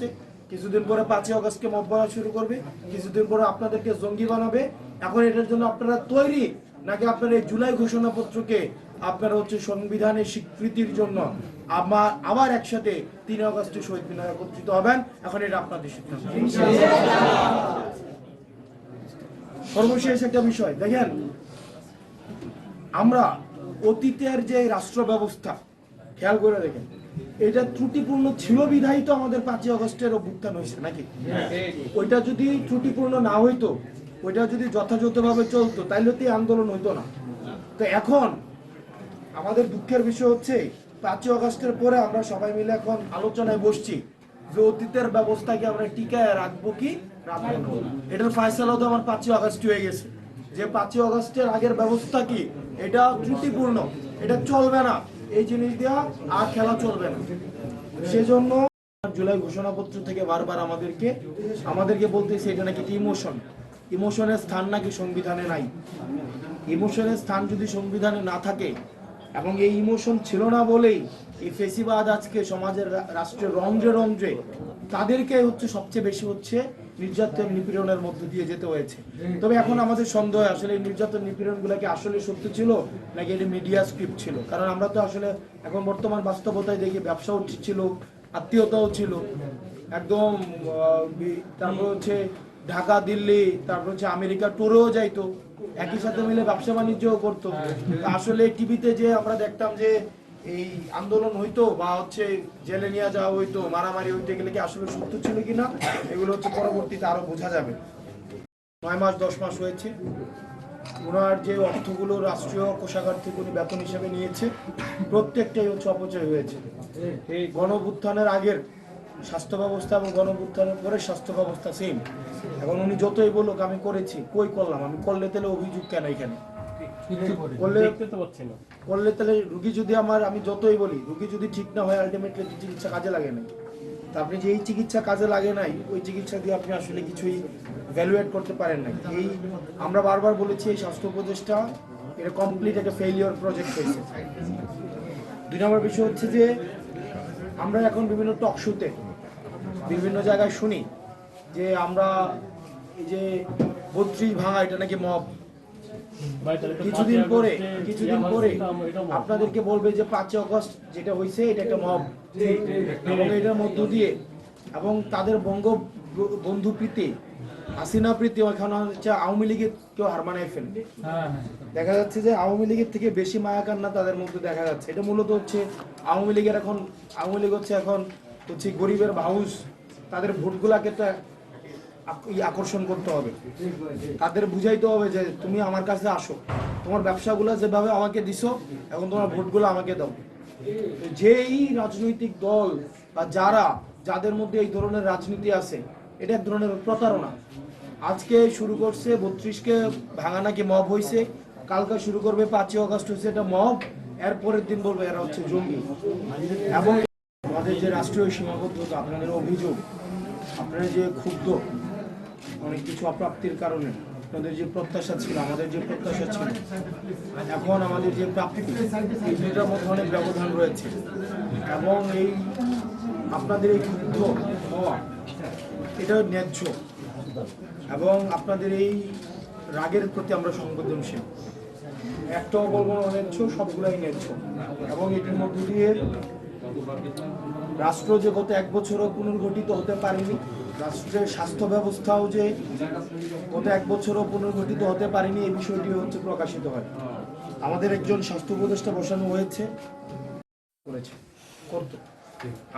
আসছে, কিছুদিন পরে 5ই আগস্টকে মব বানা শুরু করবে, কিছুদিন পরে আপনাদেরকে জঙ্গি বানাবে। এখন এটার জন্য আপনারা তৈরি নাকি আপনার এই জুলাই ঘোষণাপত্রকে আপনারা হচ্ছে সংবিধানের স্বীকৃতির জন্য আবার একসাথে 3 আগস্টে শহীদ মিনারে একত্রিত হবেন? এখন এটা আপনাদের সিদ্ধান্ত। সর্বশেষ একটা বিষয় দেখেন, আমরা অতীতের যে রাষ্ট্র ব্যবস্থা খেয়াল করে দেখেন, এটা ত্রুটিপূর্ণ ছিল বিধায়িত আমাদের 5ই আগস্টের অভ্যুত্থান হয়েছে নাকি? ওইটা যদি ত্রুটিপূর্ণ না হইতো, ওইটা যদি যথাযথভাবে চলতো, তাইলে তো আন্দোলন হইতো না। তো এখন আমাদের দুঃখের বিষয় হচ্ছে 5ই আগস্টের পরে আমরা সবাই মিলে এখন আলোচনায় বসছি যে অতীতের ব্যবস্থাকে আমরা টিকায় রাখবো কি রাখবো না। এটার ফয়সালা তো আমার 5ই আগস্ট হয়ে গেছে যে 5ই আগস্টের আগের ব্যবস্থা কি এটা ত্রুটিপূর্ণ, এটা চলবে না, এই জিনিস দেওয়া আর খেলা চলবে না। সেজন্য জুলাই ঘোষণাপত্র থেকে বারবার আমাদেরকে বলতেছে এটা নাকি ইমোশনের স্থান নাকি সংবিধানে নাই। ইমোশনের স্থান যদি সংবিধানে না থাকে, এবং এই ইমোশন ছিল না বলেই এই ফেসিবাদ আজকে সমাজের রাষ্ট্রের রন্ধ্রে তাদেরকে হচ্ছে সবচেয়ে বেশি হচ্ছে নির্যাতন নিপীড়নের মধ্য দিয়ে যেতে হয়েছে। তবে এখন আমাদের সন্দেহ আসলে এই নির্যাতন নিপীড়নগুলোকে আসলে সত্য ছিল নাকি এটা মিডিয়া স্ক্রিপ্ট ছিল। কারণ আমরা তো আসলে এখন বর্তমান বাস্তবতায় দেখি ব্যবসাও ছিল, আত্মীয়তাও ছিল একদম, তারপর হচ্ছে ঢাকা দিল্লি, তারপর হচ্ছে আমেরিকা ট্যুরেও যাইতো, একই সাথে মিলে ব্যবসা বাণিজ্যও করতো। আসলে টিভিতে যে আমরা দেখতাম যে এই আন্দোলন হইতো বা হচ্ছে জেলে নিয়ে যাওয়া হইতো, মারামারি হইতে গেলে কি আসলে সত্য ছিল কিনা, এগুলো হচ্ছে পরবর্তীতে আরো বোঝা যাবে। 9 মাস 10 মাস হয়েছে, ওনার যে অর্থগুলো রাষ্ট্রীয় কোষাগার থেকে উনি বেতন হিসেবে নিয়েছে, প্রত্যেকটাই হচ্ছে অপচয় হয়েছে। এই গণঅভ্যুত্থানের আগের স্বাস্থ্য ব্যবস্থা এবং গণঅভ্যুত্থানের পরে স্বাস্থ্য ব্যবস্থা সেম। এখন উনি যতই বলুক আমি করেছি, কই করলাম, আমি করলে তাহলে অভিযোগ কেন এখানে করলে তাহলে রুগী যদি আমি যতই বলি, রুগী যদি ঠিক না হয় আলটিমেটলি চিকিৎসা কাজে লাগে নাই। তা আপনি যে এই চিকিৎসা কাজে লাগে নাই, ওই চিকিৎসা দিয়ে আপনি আসলে কিছুই ভ্যালুয়েট করতে পারেন নাই। এই আমরা বারবার বলেছি এই স্বাস্থ্য উপদেষ্টা এটা কমপ্লিট একটা ফেইলিওর প্রজেক্ট হয়েছে। 2 নম্বর বিষয় হচ্ছে যে আমরা এখন বিভিন্ন টক শোতে বিভিন্ন জায়গায় শুনি যে আমরা এই যে 32 ভাঙা এটা নাকি মব। কিছুদিন পরে আপনাদেরকে বলবে যে 5ই আগস্ট যেটা হয়েছে এটা একটা মব, এবং এটার মধ্য দিয়ে এবং তাদের বন্ধু প্রীতি হাসিনা প্রীতি ওখানে হচ্ছে আওয়ামী লীগের কেউ হার মানায় ফেলে। দেখা যাচ্ছে যে আওয়ামী লীগের থেকে বেশি মায়া কান্না তাদের মধ্যে দেখা যাচ্ছে। এটা মূলত হচ্ছে আওয়ামী লীগ হচ্ছে এখন হচ্ছে গরিবের ভাউস, তাদের ভোটগুলাকে তো আকর্ষণ করতে হবে, তাদের বুঝাইতে হবে যে তুমি আমার কাছে আসো, তোমার ব্যবসাগুলো যেভাবে আমাকে দিছো এখন তোমার ভোটগুলো আমাকে দাও। যেই রাজনৈতিক দল বা যাদের মধ্যে এই ধরনের রাজনীতি আছে, এটা এক ধরনের প্রতারণা। আজকে শুরু করছে 32কে ভাঙা নাকি মব হয়েছে, কালকে শুরু করবে 5ই আগস্ট হয়েছে এটা মব, এরপরের দিন বলবে এরা হচ্ছে জঙ্গি। এবং আমাদের যে রাষ্ট্রীয় সীমাবদ্ধতা, আপনাদের অভিযোগ, আপনারা যে ক্ষুব্ধ অনেক কিছু অপ্রাপ্তির কারণে, আপনাদের যে প্রত্যাশা ছিল, আমাদের যে প্রত্যাশা ছিল, এখন আমাদের যে প্রাপ্তি, এই দুটার মধ্যে অনেক ব্যবধান রয়েছে। এবং এই আপনাদের এই ক্ষুব্ধ হওয়া এটা ন্যায্য, এবং আপনাদের এই রাগের প্রতি আমরা সংবেদনশীল। একটাও বলবো ন্যায্য, সবগুলাই ন্যায্য। এবং এটির মধ্য দিয়ে রাষ্ট্র যে গত 1 বছরও পুনর্গঠিত হতে পারেনি, রাষ্ট্রের স্বাস্থ্য ব্যবস্থাও যে গত 1 বছরও পুনর্গঠিত হতে পারেনি, এই বিষয়টি হচ্ছে প্রকাশিত হয়। আমাদের একজন স্বাস্থ্য উপদেষ্টা বসানো হয়েছে, করতো।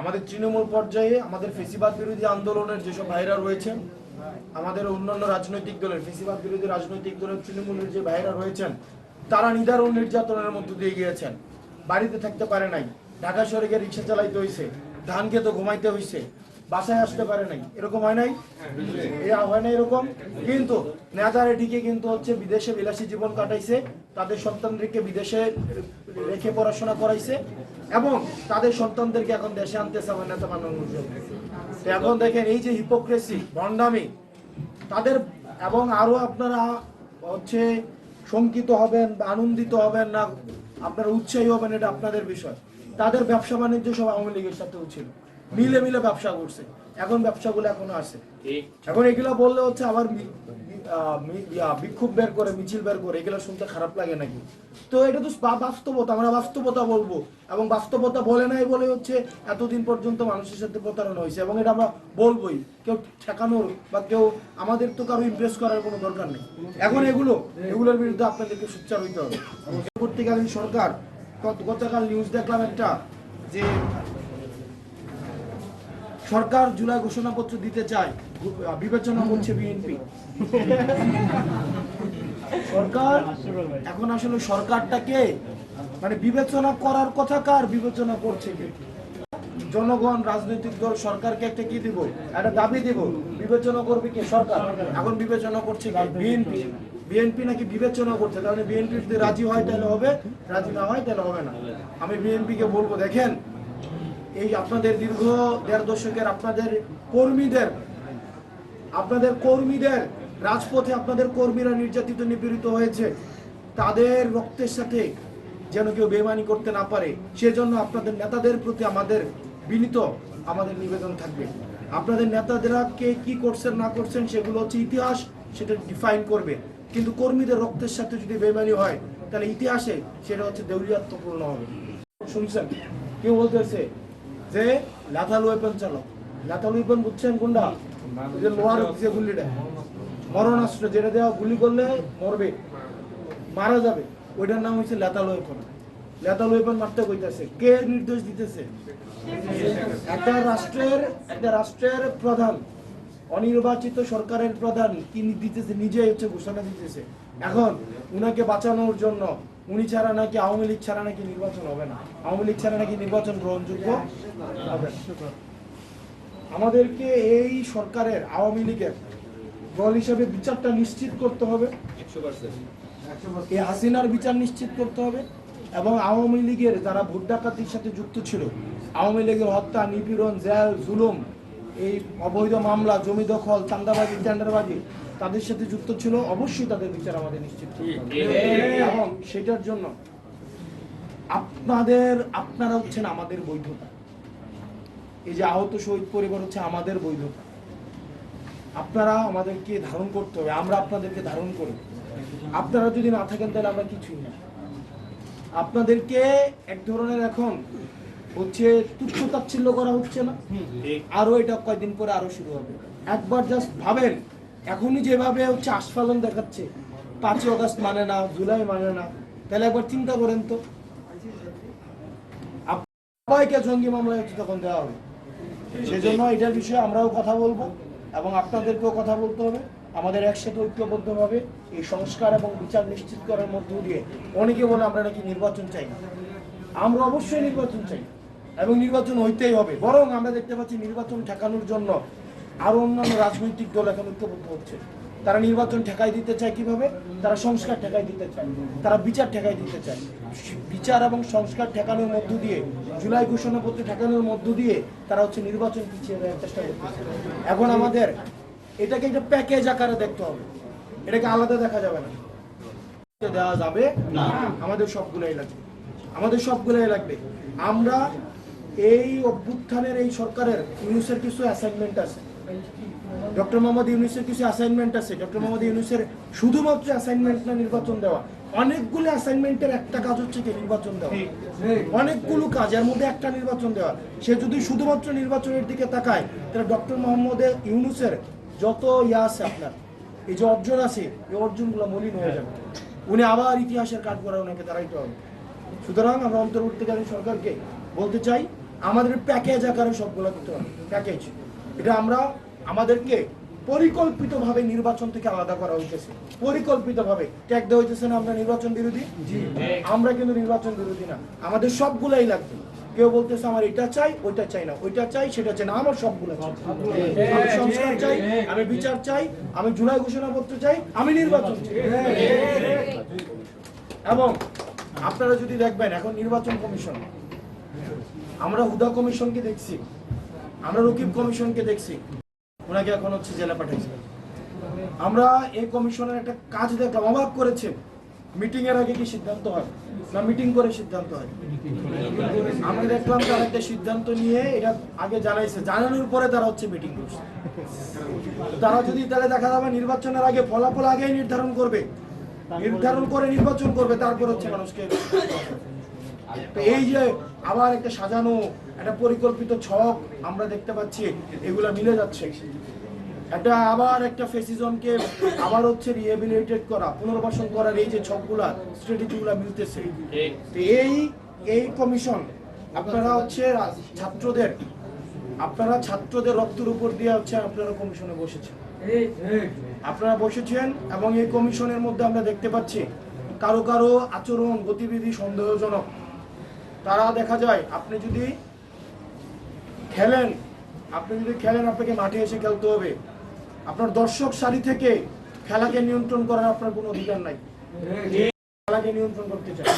আমাদের তৃণমূল পর্যায়ে আমাদের ফেসিবাদ বিরোধী আন্দোলনের যেসব ভাইরা রয়েছেন, আমাদের অন্যান্য রাজনৈতিক দলের ফেসিবাদ বিরোধী রাজনৈতিক দলের তৃণমূলের যে ভাইরা রয়েছেন, তারা নিদারুণ নির্যাতনের মধ্য দিয়ে গিয়েছেন। বাড়িতে থাকতে পারে নাই, ঢাকা শহরে গিয়ে রিক্সা চালাইতে হয়েছে, ধান খেতে ঘুমাইতে হয়েছে, বাসায় আসতে পারে নাই। এরকম হয় নাই? হয় না এরকম? কিন্তু নেতারে ঠিকই কিন্তু হচ্ছে বিদেশে বিলাসী জীবন কাটাইছে, তাদের সন্তানদেরকে বিদেশে রেখে পড়াশোনা করাইছে, এবং তাদের সন্তানদেরকে এখন দেশে আনতেছে আমার নেতা বানানোর জন্য। এখন দেখেন এই যে হিপোক্রেসি, ভণ্ডামি তাদের, এবং আরো আপনারা হচ্ছে শঙ্কিত হবেন, আনন্দিত হবেন না, আপনারা উৎসাহী হবেন, এটা আপনাদের বিষয়। তাদের ব্যবসা বাণিজ্য সব আওয়ামী লীগের সাথেও ছিল, মিলে ব্যবসা করছে। এখন ব্যবসাগুলো এখনো আছে। এখন এগুলো বললে হচ্ছে আবার বিক্ষোভ বের করে, মিছিল বের করে, এগুলো শুনতে খারাপ লাগে নাকি? তো এটা তো বাস্তবতা, আমরা বাস্তবতা বলবো, এবং বাস্তবতা বলে নাই বলে হচ্ছে এতদিন পর্যন্ত মানুষের সাথে প্রতারণা হয়েছে, এবং এটা আমরা বলবোই। কেউ ঠেকানোর বা কেউ আমাদের তো কারো ইমপ্রেস করার কোনো দরকার নেই। এখন এগুলোর বিরুদ্ধে আপনাদেরকে সোচ্চার হইতে হবে। পরবর্তীকালীন সরকার, গতকাল নিউজ দেখলাম একটা, যে সরকার জুলাই ঘোষণাপত্র দিতে চায়, বিবেচনা করছে বিএনপি। সরকার এখন আসলে সরকারটাকে মানে বিবেচনা করার কথা কার, বিবেচনা করছে কে? জনগণ, রাজনৈতিক দল সরকারকে একটা কি দিব, একটা দাবি দিব, বিবেচনা করবে কে? সরকার। এখন বিবেচনা করছে কে? বিএনপি। বিএনপি নাকি বিবেচনা করছে, তাহলে বিএনপি যদি রাজি হয় তাহলে হবে, রাজি না হয় তাহলে হবে না। আমি বিএনপিকে বলবো, দেখেন এই আপনাদের দীর্ঘ 1.5 দশকের আপনাদের কর্মীদের রাজপথে আপনাদের কর্মীরা নির্যাতিত, নিপীড়িত হয়েছে, তাদের রক্তের সাথে যেন কেউ বেইমানি করতে না পারে, সেজন্য আপনাদের নেতাদের প্রতি আমাদের আমাদের নিবেদন থাকবে। আপনাদের নেতাদেরা কে কি করছেন না করছেন সেগুলো হচ্ছে ইতিহাস, সেটা ডিফাইন করবে। কিন্তু কর্মীদের রক্তের সাথে যদি বেইমানি হয় তাহলে ইতিহাসে সেটা হচ্ছে দেউলিয়াত্মপূর্ণ হবে। শুনছেন কেউ বলতেছে যে লাথাল ওয়েপন চালাও। লাথাল ওয়েপন বুঝছেন কোনটা? যে লোহার যে গুলিটা, মরণাস্ত্র, যেটা দেওয়া গুলি করলে মরবে, মারা যাবে, ওইটার নাম হচ্ছে লেথাল ওয়েপন। লেথাল ওয়েপন মারতে কইতেছে কে? নির্দেশ দিতেছে একটা রাষ্ট্রের প্রধান, অনির্বাচিত সরকারের প্রধান কি দিতেছে? নিজে হচ্ছে ঘোষণা দিতেছে। এখন উনাকে বাঁচানোর জন্য উনি ছাড়া নাকি, আওয়ামী লীগ ছাড়া নাকি নির্বাচন হবে না, আওয়ামী লীগ ছাড়া নাকি নির্বাচন গ্রহণযোগ্য হবে। আমাদেরকে এই সরকারের, আওয়ামী লীগের দল হিসেবে বিচারটা নিশ্চিত করতে হবে, 100%। এই হাসিনার বিচার নিশ্চিত করতে হবে, এবং আওয়ামী লীগের যারা ভোট ডাকাতির সাথে যুক্ত ছিল, আওয়ামী লীগের হত্যা, নিপীড়ন, জেল, জুলুম, এই অবৈধ মামলা, জমি দখল, চাঁদাবাজি, টেন্ডারবাজি, তাদের সাথে যুক্ত ছিল, অবশ্যই তাদের বিচার আমাদের নিশ্চিত করতে হবে। এবং সেটার জন্য আপনারা হচ্ছেন আমাদের বৈধতা। এই যে আহত শহীদ পরিবার হচ্ছে আমাদের বৈধতা। আপনারা আমাদেরকে ধারণ করতে হবে, আমরা আপনাদেরকে ধারণ করি। আপনারা যদি না থাকেন তাহলে আমরা কিছুই না। আপনাদেরকে এক ধরনের এখন হচ্ছে তুচ্ছ তাচ্ছিল্য করা হচ্ছে না, আরো এটা কয়েকদিন পরে আরো শুরু হবে। একবার জাস্ট ভাবেন, এখনই যেভাবে হচ্ছে আস্ফালন দেখাচ্ছে, 5ই আগস্ট মানে না, জুলাই মানে না, তাহলে একবার চিন্তা করেন তো, সবাইকে জঙ্গি মামলা হচ্ছে তখন দেওয়া হবে। সেজন্য এটার বিষয়ে আমরাও কথা বলবো, এবং আপনাদেরকেও কথা বলতে হবে। আমাদের একসাথে ঐক্যবদ্ধভাবে এই সংস্কার এবং বিচার নিশ্চিত করার মধ্য দিয়ে, অনেকে বলে আমরা নাকি নির্বাচন চাই না, আমরা অবশ্যই নির্বাচন চাই এবং নির্বাচন হইতেই হবে। বরং আমরা দেখতে পাচ্ছি নির্বাচন ঠেকানোর জন্য আরো অন্যান্য রাজনৈতিক দল এখন ঐক্যবদ্ধ হচ্ছে। তারা নির্বাচন ঠেকাই দিতে চায় কিভাবে? তারা সংস্কার ঠেকাই দিতে চায়, তারা বিচার ঠেকাই দিতে চায়। বিচার এবং সংস্কার ঠেকানোর মধ্য দিয়ে, জুলাই ঘোষণাপত্র ঠেকানোর মধ্য দিয়ে তারা হচ্ছে নির্বাচন পিছিয়ে দেওয়ার চেষ্টা করতেছে। এখন আমাদের এটাকে একটা প্যাকেজ আকারে দেখতে হবে, এটাকে আলাদা দেখা যাবে না, দেওয়া যাবে না। আমাদের সবগুলাই লাগবে। আমরা এই অভ্যুত্থানের, এই সরকারের, ইউনূসের কিছু অ্যাসাইনমেন্ট আছে, ডক্টর মোহাম্মদ ইউনূসের কিছু অ্যাসাইনমেন্ট আছে। ডক্টর মোহাম্মদ ইউনূসের শুধুমাত্র অ্যাসাইনমেন্ট না নির্বাচন দেওয়া, অনেকগুলো অ্যাসাইনমেন্টের একটা কাজ হচ্ছে কি নির্বাচন দেওয়া, অনেকগুলো কাজের মধ্যে একটা নির্বাচন দেওয়া। সে যদি শুধুমাত্র নির্বাচনের দিকে তাকায় তাহলে ডক্টর মোহাম্মদ ইউনূসের যত আছে, আপনার এই যে অর্জন আছে, এই অর্জনগুলো মলিন হয়ে যাবে। উনি আবার ইতিহাসের কাজ করা ওনাকে দাঁড়াইতে হবে। সুতরাং আমরা অন্তর্বর্তীকালীন সরকারকে বলতে চাই, আমাদের প্যাকেজ আকারে সবগুলো দিতে হবে, প্যাকেজ। এটা আমাদেরকে পরিকল্পিতভাবে নির্বাচন থেকে আলাদা করা হইতেছে, পরিকল্পিতভাবে ট্যাগ দেওয়া হইতেছে না আমরা নির্বাচন বিরোধী। আমরা কিন্তু নির্বাচন বিরোধী না, আমাদের সবগুলাই লাগবে। কেউ বলতেছে আমার এটা চাই, ওইটা চাই না, ওইটা চাই, সেটা চাই না, আমার সবগুলো চাই। আমি সংস্কার চাই, আমি বিচার চাই, আমি জুলাই ঘোষণাপত্র চাই, আমি নির্বাচন চাই। এবং আপনারা যদি দেখবেন এখন নির্বাচন কমিশন, আমরা হুদা কমিশনকে দেখছি, আমরা রকিব কমিশনকে দেখছি, ওনাকে এখন হচ্ছে জেলা পাঠাইছে। আমরা এই কমিশনের একটা কাজ দেখলাম, অবাক করেছে। মিটিং এর আগে কি সিদ্ধান্ত হয় না মিটিং করে সিদ্ধান্ত হয়? আমি দেখলাম তারা একটা সিদ্ধান্ত নিয়ে এটা আগে জানাইছে, জানানোর পরে তারা হচ্ছে মিটিং করছে। তারা যদি তাহলে দেখা যাবে নির্বাচনের আগে ফলাফল আগেই নির্ধারণ করবে, নির্ধারণ করে নির্বাচন করবে, তারপর হচ্ছে মানুষকে। তো এই যে আবার একটা সাজানো একটা পরিকল্পিত ছক আমরা দেখতে পাচ্ছি, এগুলা মিলে যাচ্ছে। একটা আবার একটা ফেসিজমকে আবার হচ্ছে রিহেবিলিটেট করা, পুনর্বাসন করার এই যে ছকগুলা স্ট্র্যাটেজিগুলা মিলতেছে। তো এই কমিশন আপনারা হচ্ছে ছাত্রদের রক্তের উপর দিয়ে হচ্ছে আপনারা কমিশনে বসেছেন, আপনারা বসেছেন। এবং এই কমিশনের মধ্যে আমরা দেখতে পাচ্ছি কারো কারো আচরণ গতিবিধি সন্দেহজনক। তারা দেখা যায় আপনি যদি খেলেন আপনাকে মাঠে এসে খেলতে হবে। আপনার দর্শক সারি থেকে খেলাকে নিয়ন্ত্রণ করার আপনার কোনো অধিকার নাই। খেলাকে নিয়ন্ত্রণ করতে চান,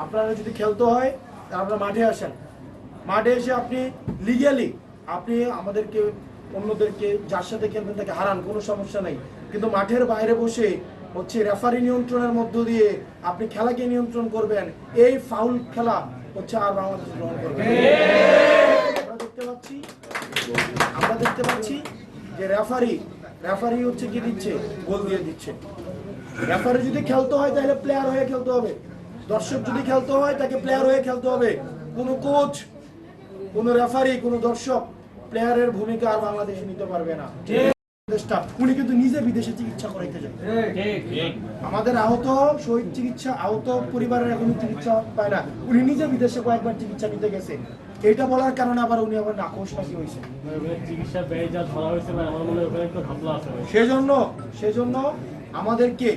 আপনারা যদি খেলতে হয় আপনারা মাঠে আসেন। মাঠে এসে আপনি লিগ্যালি আপনি আমাদেরকে অন্যদেরকে যার সাথে খেলবেন তাকে হারান, কোনো সমস্যা নাই। কিন্তু মাঠের বাইরে বসে হচ্ছে রেফারি নিয়ন্ত্রণের মধ্য দিয়ে আপনি খেলাকে নিয়ন্ত্রণ করবেন, এই ফাউল খেলা হচ্ছে আর বাংলাদেশে গ্রহণ করবে। আমরা দেখতে পাচ্ছি যে রেফারি হচ্ছে কি দিচ্ছে, গোল দিয়ে দিচ্ছে। রেফারি যদি খেলতে হয় তাহলে প্লেয়ার হয়ে খেলতে হবে, দর্শক যদি খেলতে হয় তাকে প্লেয়ার হয়ে খেলতে হবে। কোনো কোচ, কোনো রেফারি, কোনো দর্শক প্লেয়ারের ভূমিকা আর বাংলাদেশে নিতে পারবে না। উনি কিন্তু নিজে বিদেশে চিকিৎসা করাইতে যান। আমাদের আহত শহীদ আহত পরিবারের এখন চিকিৎসা পায় না, উনি নিজে বিদেশে কয়েকবার চিকিৎসা নিতে গেছে। এটা বলার কারণে আবার উনি আবার নাকশ নাকি হয়েছে। সেজন্য আমাদেরকে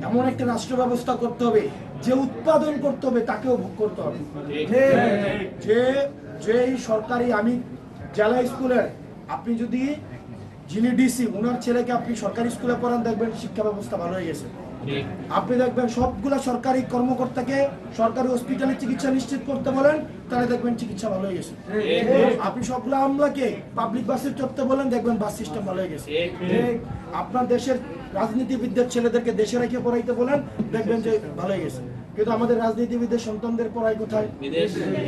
এমন একটা রাষ্ট্র ব্যবস্থা করতে হবে যে উৎপাদন করতে হবে তাকেও ভোগ করতে হবে। যে সরকারি, আমি জেলা স্কুলের, আপনি যদি যিনি ডিসি ওনার ছেলেকে আপনি সরকারি স্কুলে পড়ান, দেখবেন শিক্ষা ব্যবস্থা ভালো হয়ে গেছে। আপনি দেখবেন সবগুলা সরকারি কর্মকর্তাকে সরকারি হসপিটালে চিকিৎসা নিশ্চিত করতে বলেন, তাহলে দেখবেন চিকিৎসা ভালো হয়ে গেছে। আপনি সবগুলা আমলাকে পাবলিক বাসে চড়তে বলেন, দেখবেন বাস সিস্টেম ভালো হয়ে গেছে। আপনার দেশের রাজনীতিবিদদের ছেলেদেরকে দেশে রেখে পড়াইতে বলেন, দেখবেন যে ভালো হয়ে গেছে। কিন্তু আমাদের রাজনীতিবিদদের সন্তানদের পড়ায় কোথায়?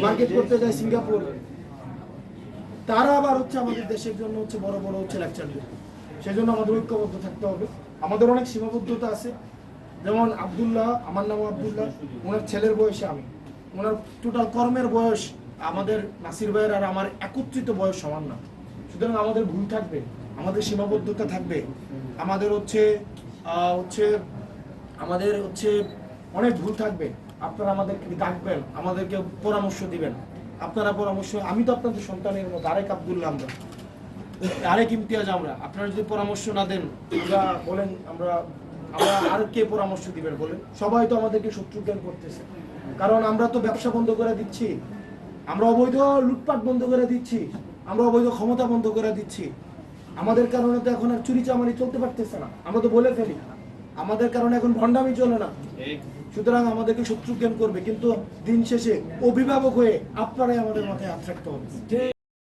মার্কেট করতে যায় সিঙ্গাপুর। তারা আবার হচ্ছে আমাদের দেশের জন্য হচ্ছে বড় বড় হচ্ছে লেকচার দেয়। সেজন্য আমাদের ঐক্যবদ্ধ থাকতে হবে। আমাদের অনেক সীমাবদ্ধতা আছে। যেমন আব্দুল্লাহ, আমার নাম আব্দুল্লাহ, ওনার ছেলের বয়সে আমি, ওনার টোটাল কর্মের বয়স আমাদের নাসির ভাইয়ের আর আমার একত্রিত বয়স সমান না। সুতরাং আমাদের ভুল থাকবে, আমাদের সীমাবদ্ধতা থাকবে, আমাদের হচ্ছে অনেক ভুল থাকবে। আপনারা আমাদেরকে ডাকবেন, আমাদেরকে পরামর্শ দিবেন। আপনারা পরামর্শ, আমি তো আপনাদের সন্তানের মতো, আরেক আব্দুল্লাহ আমরা, আরেক ইমতিয়াজ আমরা। আপনারা যদি পরামর্শ না দেন, আমরা বলেন আমরা আর কে পরামর্শ দিবেন বলেন? সবাই তো আমাদেরকে শত্রু জ্ঞান করতেছে। কারণ আমরা তো ব্যবসা বন্ধ করে দিচ্ছি, আমরা অবৈধ লুটপাট বন্ধ করে দিচ্ছি, আমরা অবৈধ ক্ষমতা বন্ধ করে দিচ্ছি। আমাদের কারণে তো এখন আর চুরি চামারি চলতে পারতেছে না, আমরা তো বলে ফেলি। আমাদের কারণে এখন ভণ্ডামি চলে না। সুতরাং আমাদেরকে শত্রু জ্ঞান করবে, কিন্তু দিন শেষে অভিভাবক হয়ে আপনারাই আমাদের মাথায় হাত রাখতে হবে।